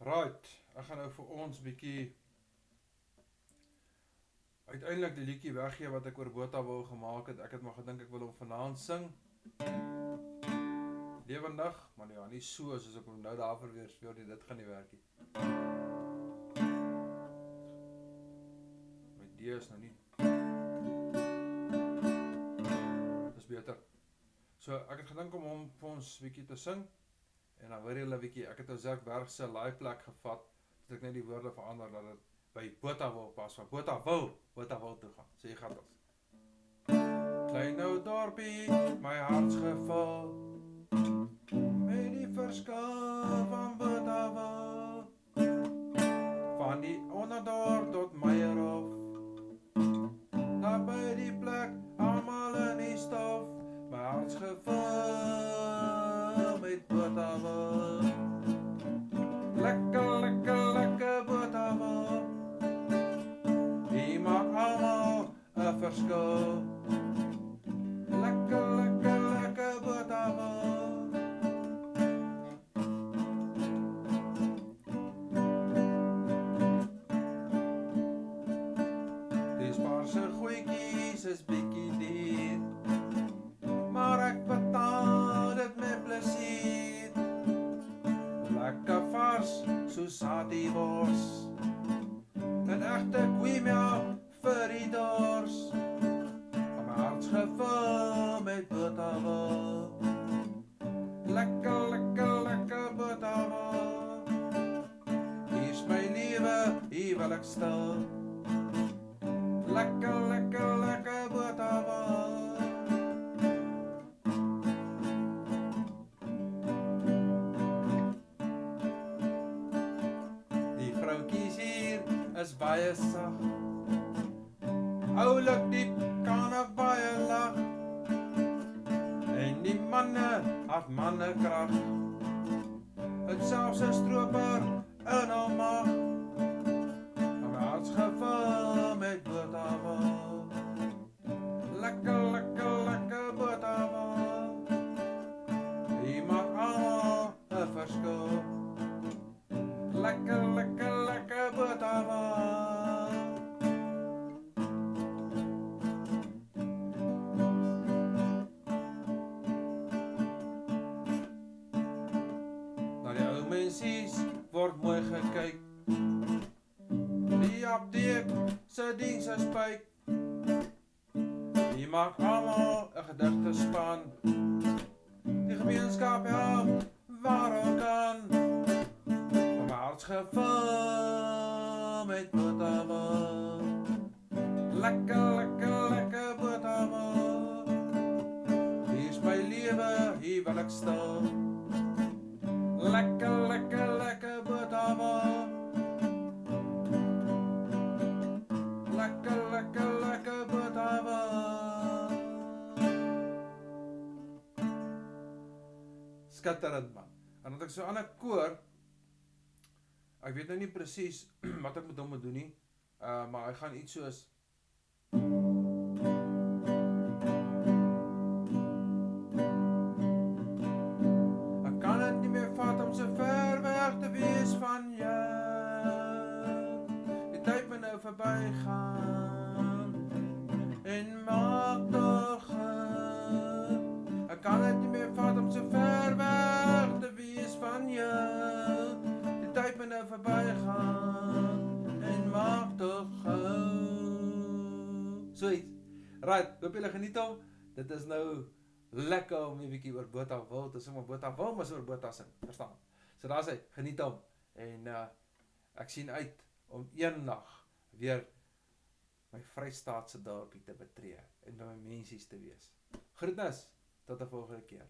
Right, ek gaan nou vir ons bietjie uiteindelik die liedjie weggee wat ek oor Botha wou gemaak het. Ek het maar gedink ek wil hom vanaand sing. Lewendig, maar ja, nie so soos ek hom nou daarvoor weer speel nie, dit gaan nie werk nie. My D is nou nie. Dis beter. So, ek het gedink om hom vir ons bietjie te sing. En dan hoor julle bietjie, ek het nou Zerkberg se live plek gevat, dat ek net die woorde verander, dat het by Botha wil pas, want Botha wil toe gaan, so jy gaat ons. Klein ou dorpie, my hartsgeval, met die verskil van Botha wil, van die onderdorp tot Meierhof, daar by die plek, almal in die stof, my hartsgeval, met Botha wil. Lekker, lekker, lekker Botha wil. Die maak almal 'n verskil. Lekker, lekker, lekker Botha wil. Die spaarse goedjies is bietjie duur, maar ek betaal dit met plesier. Lekker vars, soos saadiebos, en echte koeimelk vir die dors, en my hart's gevul met Botha wil. Lekker, lekker, lekker Botha wil. Hier is my lewe, hier wil ek stil. Lekker, lekker, lekker Botha wil. Is baie sag, oulik diep kan ek baie lag, en die manne het mannekrag, het selfs 'n stroper in hom mag, en my hart's gevul met Botha wil. Lekker, lekker, lekker Botha wil. Die maak almal 'n verskil. Lekker, lekker, lekker Botha wil. Na die ou mensies word mooi gekyk. Die apteek se diens is pyk. Die maak almal 'n gedigte span. Die gemeenskap help waar ook kan. Hart's gevul met Botha wil. Lekker, lekker, lekker Botha wil. Hier is my lewe, hier wil ek stil. Lekker, lekker, lekker Botha wil. Lekker, lekker, lekker Botha wil. Skitterend man. En dat ek so aan 'n koor, ek weet nou nie presies wat ek met hom moet doen nie, maar hy gaan iets soos ek kan het nie meer vat om so ver weg te wees van jou. Die tyd moet nou verby gaan en maak toch ek kan het nie meer vat om so ver weg te wees van jou. Tyd moet nou verby gaan en maak toch gou. Soiets. Right, hoop julle geniet hom. Dit is nou lekker om 'n bietjie oor Botha wil te sing, maar Botha wil mos oor Botha sing, verstaan? So daar's hy, geniet hom. En ek sien uit om eendag weer my Vrystaatse dorpie te betree en by my mensies te wees. Groetnis, tot 'n volgende keer.